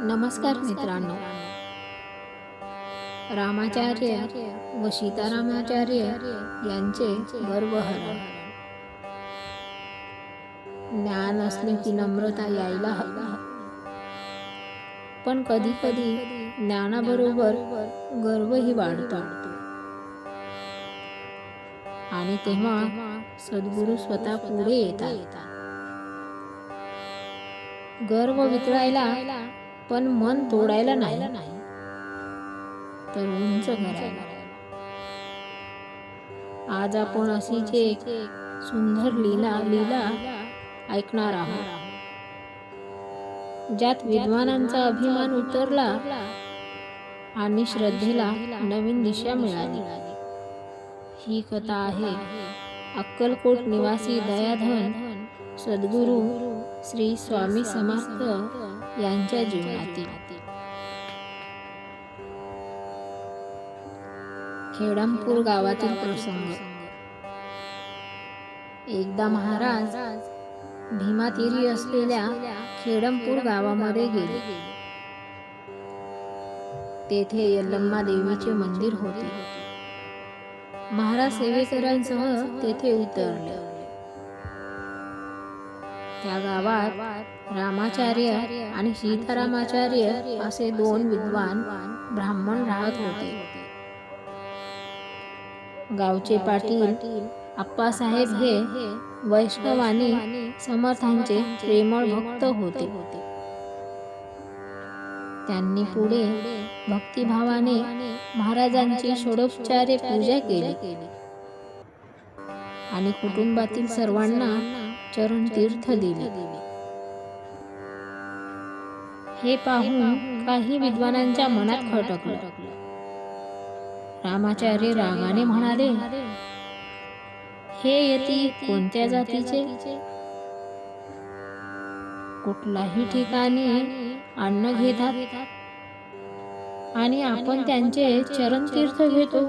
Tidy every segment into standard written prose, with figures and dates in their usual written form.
नमस्कार मित्रांनो. रामाचार्य व सीतारामाचार्य यांचे गर्वहरण. ज्ञान असले की नम्रता यायला हवी, पण कधी कधी ज्ञानाबरोबर गर्वही वाढतो आणि तेव्हा सद्गुरू स्वतः पुढे येतात. गर्व वितळायला, पण मन तोडायला नाही, तर उंच करायला. आज आपण अशीच एक सुंदर लीला ऐकणार आहोत, ज्यात विद्वानांचा अभिमान उतरला आणि श्रद्धेला नवीन दिशा मिळाली. ही कथा आहे अक्कलकोट निवासी दयाधन सद्गुरू श्री स्वामी समर्थ यांच्या जीवनातील. खेडमपूर गावातील प्रसंग. एकदा महाराज भीमातीरी असलेल्या खेडमपूर गावामध्ये गेले. तेथे यल्लम्मा देवीचे मंदिर होते. महाराज सेवेकरांसह तेथे उतरले. त्या गावात रामाचार्य आणि सीतारामाचार्य असे दोन विद्वान ब्राह्मण राहत होते. गावचे पाटील आप्पासाहेब हे वैष्णव आणि समर्थांचे प्रेमळ भक्त होते. त्यांनी पुढे भक्तिभावाने महाराजांची षोडोपचारे पूजा केली आणि कुटुंबातील सर्वांना चरण तीर्थ दिले. हे पाहून काही विद्वानांच्या मनात खटकलं. रामाचार्य रागाने म्हणाले, हे यती कोणत्या जातीचे? कुठल्याही ठिकाणी अन्न घेतात आणि आपण त्यांचे चरण तीर्थ घेतो,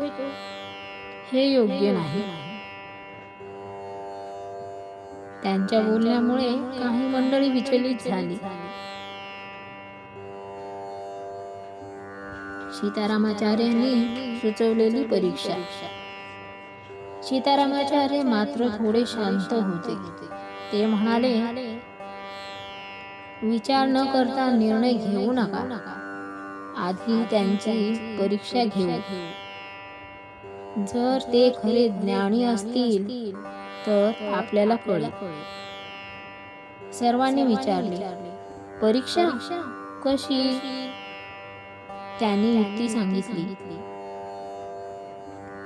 हे योग्य नाही. त्यांच्या बोलण्यामुळे काही मंडळी विचलित झाली. सीतारामाचार्यांनी सुचवलेली परीक्षा. सीतारामाचार्य मात्र थोडे शांत होते. ते म्हणाले, विचार न करता निर्णय घेऊ नका. आधी त्यांची परीक्षा घेऊ. जर ते खरे ज्ञानी असतील तर आपल्याला कळेल. सर्वांनी विचारले, परीक्षा कशी? त्यांनी युक्ती सांगितली.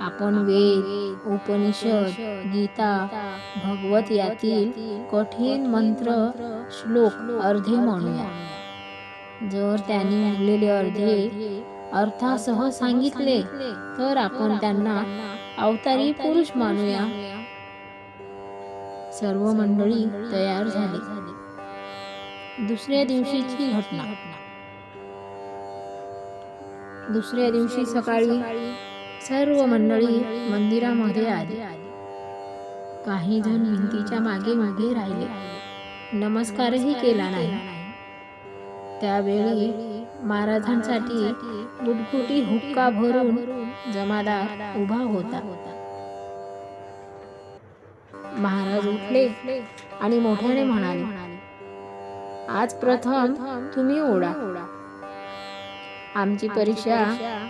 आपण वेद, उपनिषद, गीता, भगवत यातील कठीण मंत्र श्लोक अर्धे म्हणूया. जर त्यांनी उरलेले अर्धे अर्थासह सांगितले तर आपण त्यांना अवतारी पुरुष मानूया. सर्व मंडळी तयार झाली. दुसऱ्या दिवशीची घटना. दुसऱ्या दिवशी सकाळी सर्व मंडळी मंदिरामध्ये आली. काही जण भिंतीच्या मागे उभे राहिले. नमस्कारही केला नाही. त्यावेळी महाराजांसाठी गुटगुटी हुक्का भरून जमादार उभा होता. महाराज उठले आणि मोठ्याने म्हणाले, आज प्रथम तुम्ही ओढा. आमची परीक्षा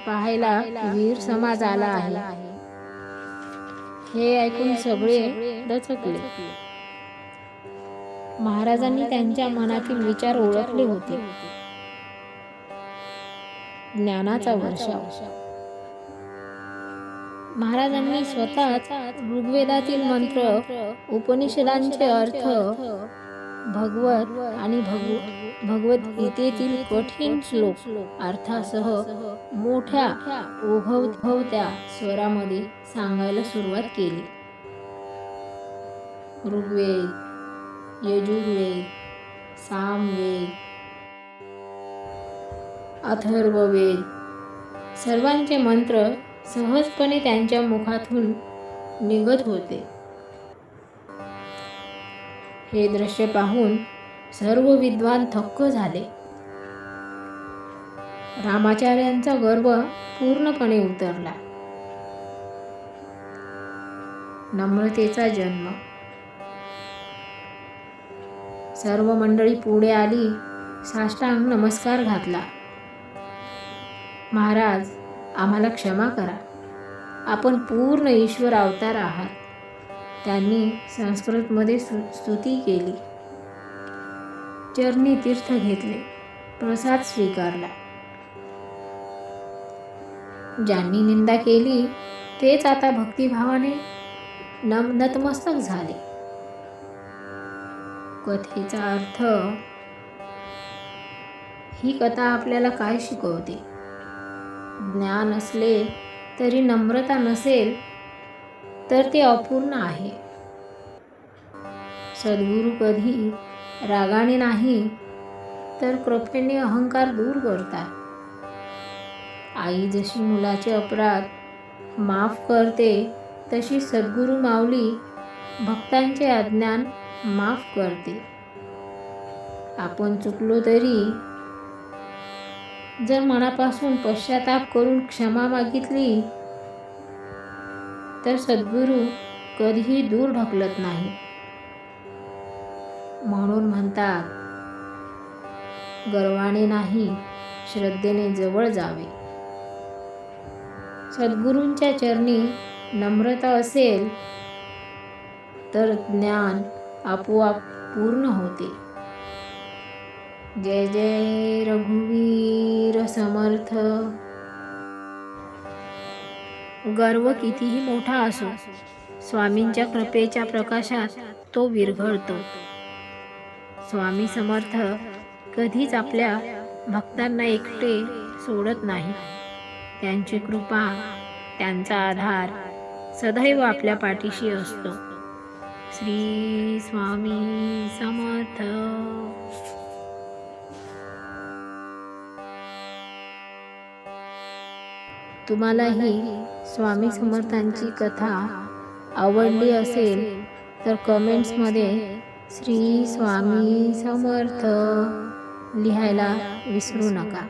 पाहायला वीर समाज आला आहे. हे ऐकून सगळे दचकले. महाराजांनी त्यांच्या मनातील विचार ओळखले होते. ज्ञानाचा वर्षाव. महाराजांनी स्वतःच ऋग्वेदातील मंत्र, उपनिषदांचे अर्थ, भगवत आणि भगवद्गीतेतील कठीण श्लोक अर्थासह मोठ्या ओघवत्या स्वरामध्ये सांगायला सुरुवात केली. ऋग्वेद, यजुर्वेद, सामवेद, अथर्ववेद सर्वांचे मंत्र सहजपणे त्यांच्या मुखातून निघत होते. हे दृश्य पाहून सर्व विद्वान थक्क झाले. रामाचार्यांचा गर्व पूर्णपणे उतरला. नम्रतेचा जन्म. सर्व मंडळी पुढे आली, साष्टांग नमस्कार घातला. महाराज, आम्हाला क्षमा करा, आपण पूर्ण ईश्वर अवतार आहात. त्यांनी संस्कृतमध्ये स्तुती केली. चरणी तीर्थ घेतले, प्रसाद स्वीकारला. ज्यांनी निंदा केली तेच आता भक्तिभावाने नतमस्तक झाले. कथेचा अर्थ. ही कथा आपल्याला काय शिकवते? ज्ञान असले तरी नम्रता नसेल तर ते अपूर्ण आहे. सद्गुरू कधी रागाने नाही तर कृपेने अहंकार दूर करतात. आई जशी मुलाचे अपराध माफ करते तशी सद्गुरू माऊली भक्तांचे अज्ञान माफ करते. आपण चुकलो तरी जर मनापासून पश्चाताप करून क्षमा मागितली तर सद्गुरू कधीही दूर ढकलत नाही. म्हणून म्हणतात, गर्वाने नाही श्रद्धेने जवळ जावे. सद्गुरूंच्या चरणी नम्रता असेल तर ज्ञान आपोआप पूर्ण होते. जय जय रघुवीर समर्थ. गर्व कितीही मोठा असो, स्वामींच्या कृपेच्या प्रकाशात तो विरघळतो. स्वामी समर्थ कधीच आपल्या भक्तांना एकटे सोडत नाही. त्यांची कृपा, त्यांचा आधार सदैव आपल्या पाठीशी असतो. श्री स्वामी समर्थ. तुम्हालाही स्वामी समर्थांची कथा आवडली असेल तर कमेंट्समध्ये श्री स्वामी समर्थ लिहायला विसरू नका.